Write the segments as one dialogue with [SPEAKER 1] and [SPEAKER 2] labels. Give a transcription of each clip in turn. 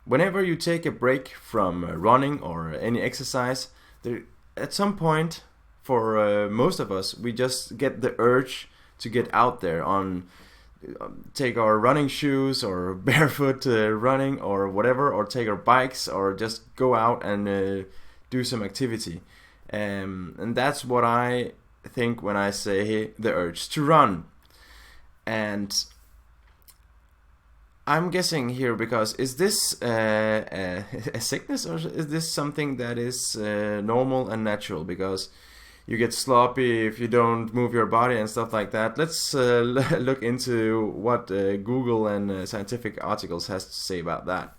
[SPEAKER 1] whenever you take a break from running or any exercise, there at some point, for most of us, we just get the urge to get out there take our running shoes or barefoot running or whatever, or take our bikes or just go out and do some activity. And that's what I think when I say the urge to run. And I'm guessing here because is this a sickness, or is this something that is normal and natural? Because you get sloppy if you don't move your body and stuff like that. Let's look into what Google and scientific articles has to say about that.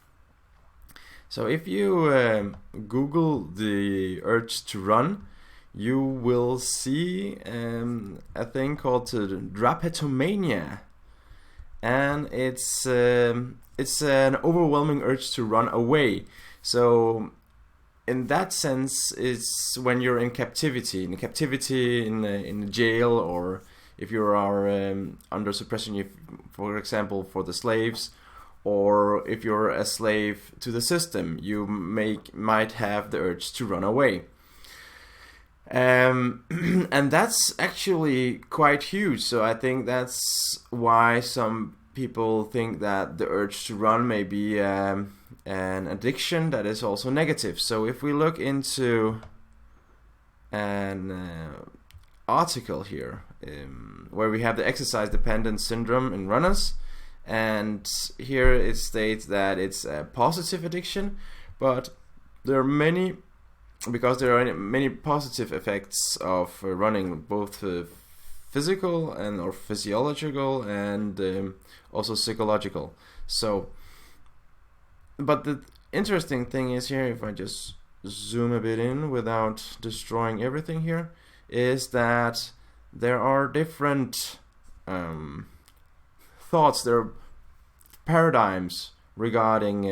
[SPEAKER 1] So if you Google the urge to run, you will see a thing called drapetomania, and it's an overwhelming urge to run away. So in that sense, it's when you're in captivity in jail, or if you are under suppression, for example, for the slaves, or if you're a slave to the system, you might have the urge to run away. And that's actually quite huge. So I think that's why some people think that the urge to run may be an addiction that is also negative. So if we look into an article here where we have the exercise dependence syndrome in runners, and here it states that it's a positive addiction, but there are many positive effects of running, both physical and or physiological and also psychological. So, but the interesting thing is here, if I just zoom a bit in without destroying everything here, is that there are different thoughts, there are paradigms regarding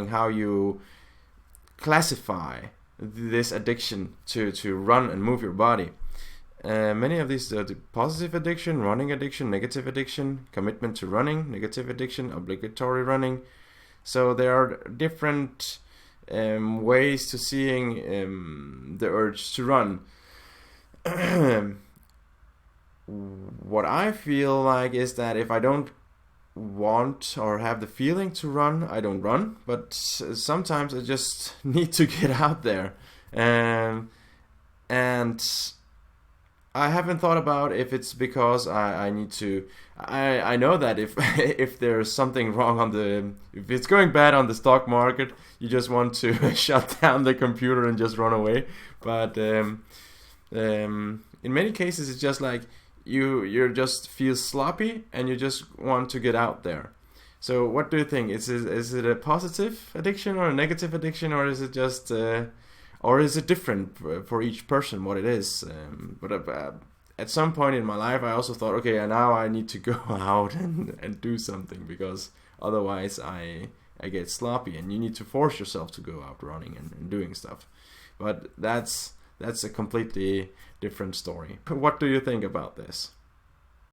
[SPEAKER 1] how you classify this addiction to run and move your body. Many of these are the positive addiction, running addiction, negative addiction, commitment to running, negative addiction, obligatory running. So there are different ways to seeing the urge to run. What I feel like is that if I don't want or have the feeling to run, I don't run, but sometimes I just need to get out there. And I haven't thought about if it's because I need to. I know that if if there's something wrong if it's going bad on the stock market, you just want to shut down the computer and just run away. But in many cases, it's just like you just feel sloppy and you just want to get out there. So what do you think? Is it a positive addiction or a negative addiction, or is it just or is it different for each person what it is? But at some point in my life, I also thought, okay, now I need to go out and do something, because otherwise I get sloppy, and you need to force yourself to go out running and doing stuff. But that's a completely different story. What do you think about this?